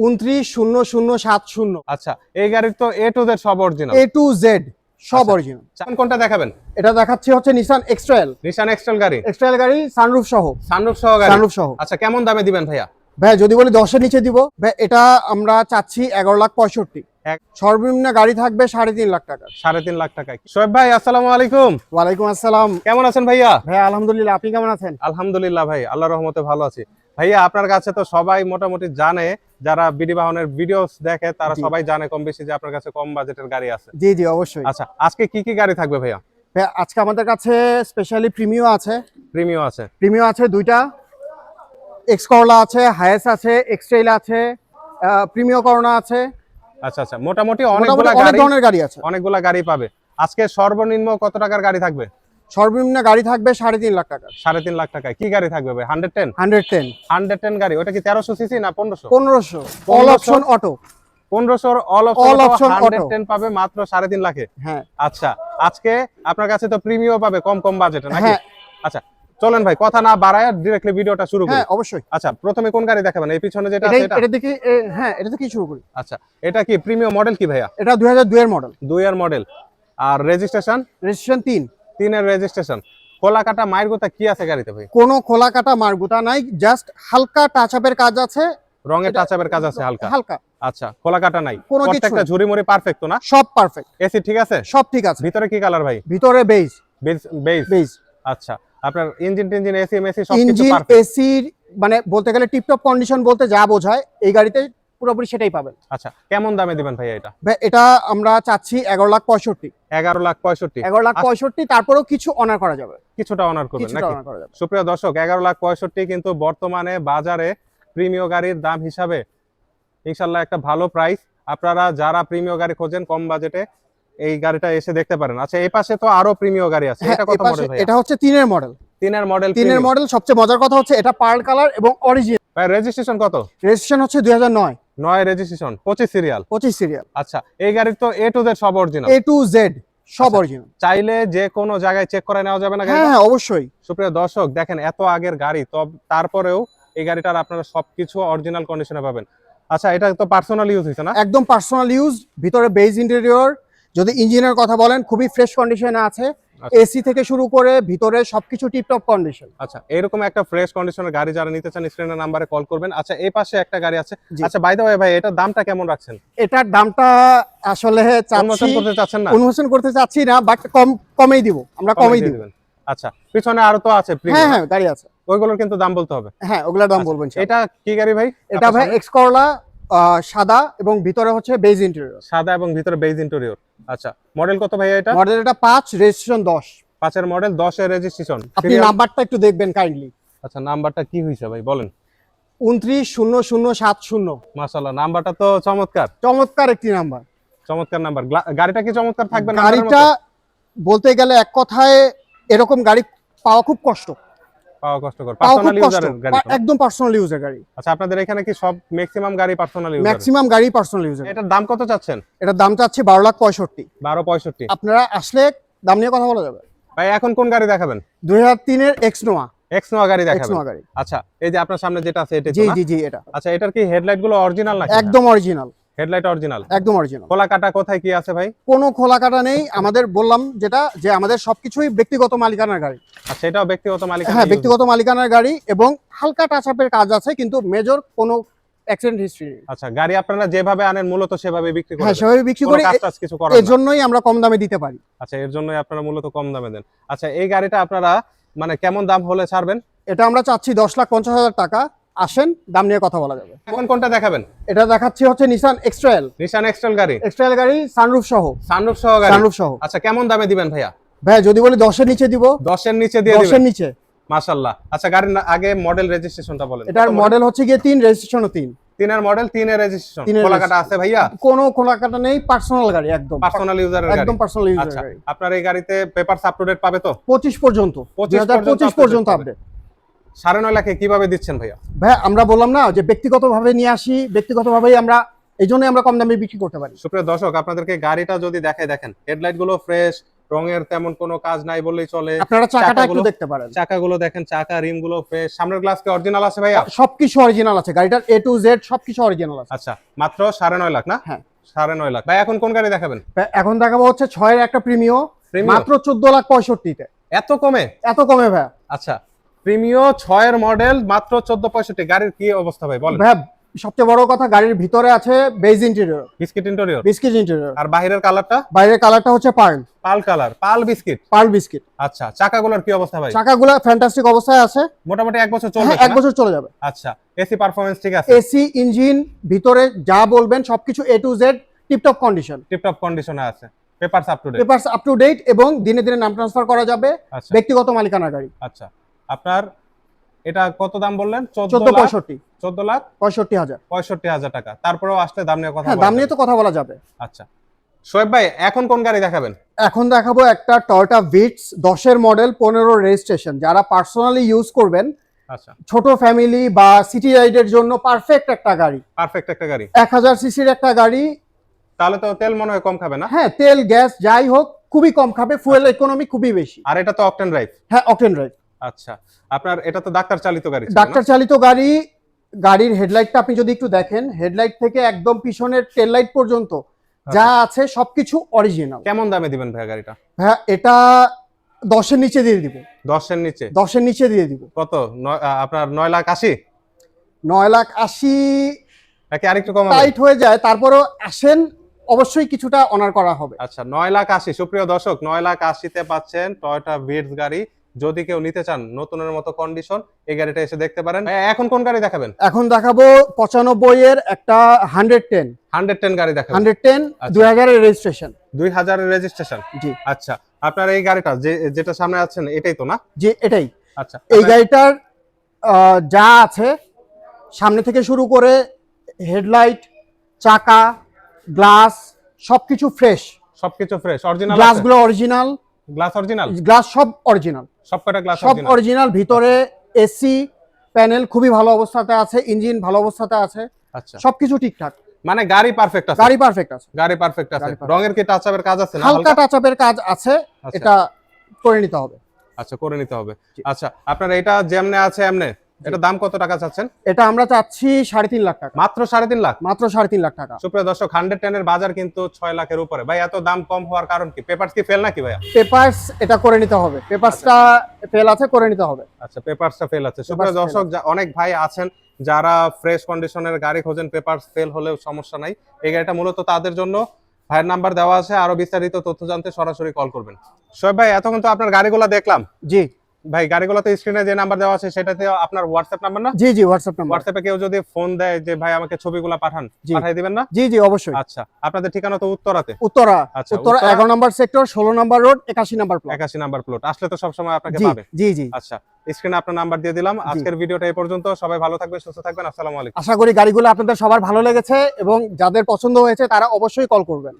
290070। আচ্ছা, এই গাড়ির তো এ টু জেড সব অরিজিনাল। এ টু জেড সব অরিজিনাল। কোনটা দেখাবেন? এটা দেখাচ্ছি হচ্ছে নিসান এক্সট্রাল। নিসান এক্সট্রাল গাড়ি। এক্সট্রাল গাড়ি সানরুফ সহ। সানরুফ সহ গাড়ি। সানরুফ সহ। আচ্ছা, কেমন দামে দিবেন ভাইয়া? ভাই যদি বলি 10-এর নিচে দিব ভাই, এটা আমরা চাচ্ছি 11,65,000। সর্বনিম্ন গাড়ি থাকবে 3.5 লাখ টাকা। 3.5 লাখ টাকায়। শোয়েব ভাই, আসসালামু আলাইকুম। ওয়ালাইকুম আসসালাম। কেমন আছেন ভাইয়া? ভাই আলহামদুলিল্লাহ, আপনি কেমন আছেন? আলহামদুলিল্লাহ ভাই, আল্লাহর রহমতে ভালো আছি। ভাইয়া, আপনার কাছে তো সবাই মোটামুটি জানে, যারা বিডি বাহনের ভিডিওস দেখে তারা সবাই জানে কম বেশি যে আপনার কাছে কম বাজেটের গাড়ি আছে। জি জি অবশ্যই। আচ্ছা, আজকে কি কি গাড়ি থাকবে ভাইয়া? ভাই আজকে আমাদের কাছে স্পেশালি প্রিমিও আছে। প্রিমিও আছে। প্রিমিও আছে দুইটা, এক্স করলা আছে, হায়েস আছে, এক্সট্রেল আছে, প্রিমিও করোনা আছে। আচ্ছা আচ্ছা, মোটামুটি অনেকগুলা অনেক ধরনের গাড়ি আছে। অনেকগুলা গাড়ি পাবে। আজকে সর্বনিম্ন কত টাকার গাড়ি থাকবে? সর্বনিম্ন গাড়ি থাকবে 3.5 লাখ টাকা। 3.5 লাখ টাকায় কি গাড়ি থাকবে ভাই? 110 110 গাড়ি। ওটা কি 1300 সিসি না 1500? 1500 all option auto. 1500 all option 110 পাবে মাত্র 3.5 লাখে। হ্যাঁ। আচ্ছা, আজকে আপনার কাছে তো প্রিমিও পাবে কম কম বাজেটে নাকি? হ্যাঁ। আচ্ছা, চলেন ভাই কথা না বাড়ায় ডিরেক্টলি ভিডিওটা শুরু করি। হ্যাঁ অবশ্যই। আচ্ছা, প্রথমে কোন গাড়ি দেখাবেন? এই পিছনে যেটা আছে এটা? এটা দেখি। হ্যাঁ, এটা থেকে শুরু করি। আচ্ছা, এটা কি প্রিমিয়াম মডেল কি ভাইয়া? এটা 2002 এর মডেল। 2 এর মডেল। আর রেজিস্ট্রেশন? রেজিস্ট্রেশন 3 এর রেজিস্ট্রেশন। খোলা কাটা মায়ের গোতা কি আছে গাড়িতে ভাই? কোনো খোলা কাটা মারগুতা নাই, জাস্ট হালকা টাচ আপের কাজ আছে। রঙের টাচ আপের কাজ আছে হালকা হালকা। আচ্ছা, খোলা কাটা নাই। প্রত্যেকটা কিছু ঝুরি মুড়ি পারফেক্ট তো না? সব পারফেক্ট। এসি ঠিক আছে? সব ঠিক আছে। ভিতরে কি কালার ভাই? ভিতরে বেজ। বেজ। আচ্ছা, আপনার ইঞ্জিন টিঞ্জিন এসি মেসি সবকিছু ইঞ্জিন পারফেক্ট। এসি মানে বলতে গেলে টিপটপ কন্ডিশন বলতে যা বোঝায় এই গাড়িতে পুরোপুরি সেটাই পাবেন। আচ্ছা, কেমন দামে দিবেন ভাই এটা? ভাই এটা আমরা চাচ্ছি 11,65,000। 11,65,000। 11,65,000, তারপরেও কিছু অনার করা যাবে। কিছুটা অনার করবেন কিছুটা নাকি? অনার করা যাবে। সুপ্রিয় দর্শক, 11,65,000 কিন্তু বর্তমানে বাজারে প্রিমিয় গাড়ির দাম হিসাবে ইনশাআল্লাহ একটা ভালো প্রাইস। আপনারা যারা প্রিমিয় গাড়ি খোঁজেন কম বাজেটে এই গাড়িটা এসে দেখতে পারেন। আচ্ছা, এই পাশে তো আরো প্রিমিয় গাড়ি আছে। এটা কত মডেল ভাই? এটা হচ্ছে 3 এর মডেল। 3 এর মডেল। 3 এর মডেল। সবচেয়ে মজার কথা হচ্ছে এটা পার্ল কালার এবং অরিজিনাল। ভাই রেজিস্ট্রেশন কত? রেজিস্ট্রেশন হচ্ছে 2009। 9 রেজিস্ট্রেশন, 25 সিরিয়াল। 25 সিরিয়াল। আচ্ছা, এই গাড়ির তো এ টু জেড সব অরিজিনাল। এ টু জেড সব অরিজিনাল। চাইলে যে কোনো জায়গায় চেক করে নেওয়া যাবে না গাড়ি? হ্যাঁ অবশ্যই। সুপ্রিয় দর্শক, দেখেন এত আগের গাড়ি, তারপরেও এই গাড়িটার আপনারা সবকিছু অরিজিনাল কন্ডিশনে পাবেন। আচ্ছা, এটা তো পার্সোনাল ইউজ হইছে না? একদম পার্সোনাল ইউজ। ভিতরে বেজ ইন্টেরিয়র। যদি ইঞ্জিনের কথা বলেন খুবই ফ্রেশ কন্ডিশনে আছে। এসি থেকে শুরু করে ভিতরে সবকিছু টিপটপ কন্ডিশন। আচ্ছা, এরকম একটা ফ্রেশ কন্ডিশনের গাড়ি যারা নিতে চান স্ক্রিনের নাম্বারে কল করবেন। আচ্ছা, এই পাশে একটা গাড়ি আছে। আচ্ছা, বাই দ্য ওয়ে ভাই, এটার দামটা কেমন রাখছেন? এটার দামটা আসলে উন্মোচন করতে চাচ্ছেন না? উন্মোচন করতে চাচ্ছি না, বাট কমেই দিব আমরা, কমেই দিব। আচ্ছা, পিছনে আরো তো আছে হ্যাঁ হ্যাঁ গাড়ি আছে, ওইগুলোর কিন্তু দাম বলতে হবে। হ্যাঁ ওগুলোর দাম বলবেন। এটা কি গাড়ি ভাই? এটা ভাই এক্স করলা, সাদা এবং ভিতরে হচ্ছে বেজ ইন্টেরিয়র। সাদা এবং ভিতরে বেজ ইন্টেরিয়র। আচ্ছা, মডেল কত ভাই এটা? মডেল এটা 5, রেজিস্ট্রেশন 10। 5 এর মডেল, 10 এর রেজিস্ট্রেশন। আপনি নাম্বারটা একটু দেখবেন কাইন্ডলি। আচ্ছা, নাম্বারটা কি হইছে ভাই বলেন? 290070। মাশাআল্লাহ, নাম্বারটা তো চমৎকার। চমৎকার একটি নাম্বার। চমৎকার নাম্বার। গাড়িটা কি চমৎকার থাকবে না? গাড়িটা বলতে গেলে এক কথায় এরকম গাড়ি পাওয়া খুব কষ্ট। পাওয়া কষ্টকর। পার্সোনাল ইউজারের গাড়ি। একদম পার্সোনাল ইউজার গাড়ি। আচ্ছা, আপনাদের এখানে কি সব ম্যাক্সিমাম গাড়ি পার্সোনাল ইউজার? ম্যাক্সিমাম গাড়ি পার্সোনাল ইউজার। এটার দাম কত চাচ্ছেন? এটার দাম চাচ্ছি 12,65,000। 12,65,000। আপনারা আসলে দাম নিয়ে কথা বলা যাবে। ভাই এখন কোন গাড়ি দেখাবেন? 2003 এর এক্স নোয়া। এক্স নোয়া গাড়ি দেখাবেন? এক্স নোয়া গাড়ি। আচ্ছা, এই যে আপনার সামনে যেটা আছে এটা তো জি না? জি জি এটা। আচ্ছা, এটার কি হেডলাইট গুলো অরিজিনাল নাকি? একদম অরিজিনাল। Headlight original? একদম অরিজিনাল। খোলা কাটা কোথায় কি আছে ভাই? কোনো খোলা কাটা নেই। আমাদের বললাম যেটা, যে আমাদের সবকিছুই ব্যক্তিগত মালিকানার গাড়ি। আচ্ছা, এটাও ব্যক্তিগত মালিকানা? হ্যাঁ ব্যক্তিগত মালিকানার গাড়ি এবং হালকা টাচ আপের কাজ আছে, কিন্তু মেজর কোনো অ্যাক্সিডেন্ট হিস্ট্রি নেই। আচ্ছা, গাড়ি আপনারা যেভাবে আনেন মূলত সেভাবে বিক্রি করেন? হ্যাঁ সেভাবে বিক্রি করি। কিছু করেন? এর জন্যই আমরা কম দামে দিতে পারি। আচ্ছা, এর জন্যই আপনারা মূলত কম দামে দেন। আচ্ছা, এই গাড়িটা আপনারা মানে কেমন দাম হলে ছাড়বেন? এটা আমরা চাচ্ছি 10,50,000 টাকা। আসেন, দাম নিয়ে কথা বলা যাবে। এখন কোনটা দেখাবেন? এটা দেখাচ্ছি হচ্ছে নিসান এক্সট্রাল। নিসান এক্সট্রাল গাড়ি। এক্সট্রাল গাড়ি সানরুফ সহ। সানরুফ সহ গাড়ি? সানরুফ সহ। আচ্ছা, কেমন দামে দিবেন ভাইয়া? ভাই যদি বলি 10-এর নিচে দিব। 10 এর নিচে দিয়ে দিবেন? 10-এর নিচে। মাশাআল্লাহ। আচ্ছা, গাড়ির আগে মডেল রেজিস্ট্রেশনটা বলেন। এটার মডেল হচ্ছে গিয়ে 3, রেজিস্ট্রেশনও 3। 3 এর মডেল, 3 এর রেজিস্ট্রেশন। খোলা কাটা আছে ভাইয়া? কোনো খোলা কাটা নেই, পার্সোনাল গাড়ি একদম। পার্সোনাল ইউজারের গাড়ি? একদম পার্সোনাল ইউজারের আচ্ছা, গাড়ি। আপনার এই গাড়িতে পেপারস আপ টু ডেট পাবে তো? 25 পর্যন্ত। 2025 পর্যন্ত আপডেট। 9.5 লাখে কিভাবে দিচ্ছেন ভাইয়া? ভাই আমরা বললাম না যে ব্যক্তিগতভাবে নিয়ে আসি, ব্যক্তিগতভাবেই আমরা, এই জন্যই আমরা কম দামে বিক্রি করতে পারি। সুপ্রিয় দর্শক, আপনাদেরকে গাড়িটা যদি দেখাই, দেখেন হেডলাইট গুলো ফ্রেশ, রঙের তেমন কোনো কাজ নাই বললেই চলে। আপনারা চাকাটা একটু চাকাগুলো- দেখতে পারেন, চাকাগুলো দেখেন, চাকা রিম গুলো ফ্রেশ। সামনের গ্লাস কি অরিজিনাল আছে ভাইয়া? সবকিছু অরিজিনাল আছে, গাড়িটার A to Z সবকিছু অরিজিনাল আছে। আচ্ছা, মাত্র 9.5 লাখ না? হ্যাঁ। 9.5 লাখ। ভাই এখন কোন গাড়ি দেখাবেন? এখন দেখাবো হচ্ছে 6 এর একটা প্রিমিও, Premio? মাত্র 14,65,000-তে। এত কমে? এত কমে ভাইয়া? আচ্ছা, প্রিমিও 6 এর মডেল মাত্র 1465। গাড়ির কি অবস্থা ভাই বলেন? ভাইয়া সবচেয়ে বড় কথা, গাড়ির ভিতরে আছে beige interior, biscuit interior. Biscuit interior, আর বাইরের কালারটা বাইরের কালারটা হচ্ছে pearl, pearl colour, pearl biscuit. Pearl biscuit. আচ্ছা, চাকাগুলোর কি অবস্থা ভাই? চাকাগুলো ফ্যান্টাস্টিক অবস্থায় আছে, মোটামুটি 1 বছর চলবে হ্যাঁ 1 বছর চলে যাবে। আচ্ছা, এসি পারফরম্যান্স ঠিক আছে? এসি, ইঞ্জিন, ভিতরে যা বলবেন সবকিছু A to Z tiptop condition, tiptop কন্ডিশনে আছে, papers up to date. Papers up to date, এবং দিনে দিনে নাম ট্রান্সফার করা যাবে, আচ্ছা ব্যক্তিগত মালিকানার গাড়ি। আচ্ছা, আপনার এটা কত দাম বললেন? 14,65,000, 14,65,000 65,000। টাকা। তারপরেও আসলে দাম নিয়ে কথা হ্যাঁ, বলা দাম নিয়ে যাবে। তো কথা বলা যাবে। আচ্ছা, শোয়েব ভাই এখন কোন গাড়ি দেখাবেন? এখন দেখাবো একটা টয়োটা ভিটস 10 মডেল, 15 রেজিস্ট্রেশন। যারা পার্সোনালি ইউজ করবেন, আচ্ছা, ছোট ফ্যামিলি বা সিটি রাইডের জন্য পারফেক্ট একটা গাড়ি। পারফেক্ট একটা গাড়ি। 1000 সিসির একটা গাড়ি। তাহলে তো তেল মনে হয় কম খাবে না? হ্যাঁ, তেল গ্যাস যাই হোক খুবই কম খাবে, ফুয়েল ইকোনমি খুবই বেশি। আর এটা তো অকটেন ড্রাইভ। হ্যাঁ, অকটেন ড্রাইভ। আচ্ছা, আপনার এটা তো ডাক্তার চালিত গাড়ি ছিল না? ডাক্তার চালিত গাড়ি। গাড়ির হেডলাইটটা আপনি যদি একটু দেখেন, হেডলাইট থেকে একদম পিছনের টেল লাইট পর্যন্ত যা আছে সবকিছু অরিজিনাল। কেমন দামে দিবেন ভাই গাড়িটা? হ্যাঁ, এটা 10-এর নিচে দিয়ে দিব। 10 এর নিচে? 10-এর নিচে দিয়ে দিব। কত? আপনার 9,80,000 9,80,000 নাকি আরেকটু কম হবে? টাইট হয়ে যায়, তারপরও আসেন, অবশ্যই কিছুটা অনার করা হবে। আচ্ছা, 9,80,000। সুপ্রিয় দর্শক, 9,80,000-তে পাচ্ছেন টয়োটা ভিটস গাড়ি। যদি কেউ নিতে চান নতুনের মতো কন্ডিশন, এই গাড়িটা এসে দেখতে পারেন। এখন কোন গাড়ি দেখাবেন? এখন দেখাবো 95 এর একটা 110 110 গাড়ি দেখাবেন। 110 আচ্ছা। 2000 এর রেজিস্ট্রেশন। 2000 এর রেজিস্ট্রেশন। জি আচ্ছা, আপনার এই গাড়িটা যেটা সামনে আছেন এটাই তো না? জি, এটাই। আচ্ছা, এই গাড়িটার যা আছে, সামনে থেকে শুরু করে হেডলাইট, চাকা, গ্লাস সবকিছু ফ্রেশ। সবকিছু ফ্রেশ, অরিজিনাল। গ্লাসগুলো অরিজিনাল, গ্লাস অরিজিনাল, গ্লাস সব অরিজিনাল, সবকটা গ্লাস সব অরিজিনাল। অরিজিনাল। ভিতরে এসি প্যানেল খুবই ভালো অবস্থাতে আছে, ইঞ্জিন ভালো অবস্থাতে আছে, আচ্ছা, সবকিছু ঠিকঠাক। মানে গাড়ি পারফেক্ট আছে। গাড়ি পারফেক্ট আছে, গাড়ি পারফেক্ট আছে। গাড়ি perfect। রঙের কি টাচ আপের কাজ আছে না? হালকা টাচআপের কাজ আছে, আচ্ছা। এটা করে নিতে হবে। আচ্ছা, করে নিতে হবে। জি। আচ্ছা, আপনার এটা যেমনে আছে এমনে, এটা দাম কত টাকা চাচ্ছেন? এটা আমরা চাচ্ছি 3.5 লাখ টাকা, মাত্র 3.5 লাখ। মাত্র 3.5 লাখ টাকা। সুপ্রিয় দর্শক, 110 এর বাজার কিন্তু 6 লাখের উপরে। ভাই এত দাম কম হওয়ার কারণ কি? পেপারস কি ফেল নাকি ভাইয়া? পেপারস এটা করে নিতে হবে, পেপারসটা ফেল আছে, করে নিতে হবে। আচ্ছা, পেপারসটা ফেল আছে। সুপ্রিয় fail দর্শক, অনেক ভাই আছেন যারা ফ্রেশ কন্ডিশনের গাড়ি খোঁজেন, পেপারস ফেল হলেও সমস্যা নাই। এই গাড়িটা মূলত তাদের জন্য। ভাইয়ের নাম্বার দেওয়া আছে, আরো বিস্তারিত তথ্য জানতে সরাসরি কল করবেন। শোয়েব ভাই, এতক্ষণ তো আপনার গাড়িগুলো দেখলাম। জি ভাই গাড়িগুলোতে স্ক্রিনে যে নাম্বার দেওয়া আছে সেটাতে আপনার হোয়াটসঅ্যাপ নাম্বার না? জি জি, হোয়াটসঅ্যাপ নাম্বার। হোয়াটসঅ্যাপে কেউ যদি ফোন দেয় যে ভাই আমাকে ছবিগুলো পাঠান, জি। পাঠিয়ে দিবেন না? জি জি, অবশ্যই। আচ্ছা, আপনাদের ঠিকানা তো উত্তরাতে। উত্তরা, আচ্ছা, উত্তরা উত্তরা। 11 নম্বর সেক্টর, 16 নম্বর রোড, 81 নম্বর প্লট। 81 number plot. আসলে তো সবসময় আপনাকে জি পাবে। জি জি। আচ্ছা, স্ক্রিনে আপনার নাম্বার দিয়ে দিলাম। আজকের ভিডিওটা এই পর্যন্ত। সবাই ভালো থাকবেন, সুস্থ থাকবেন। আসসালামু আলাইকুম। আশা করি গাড়িগুলো আপনাদের সবার ভালো লেগেছে, এবং যাদের পছন্দ হয়েছে তারা অবশ্যই কল করবেন।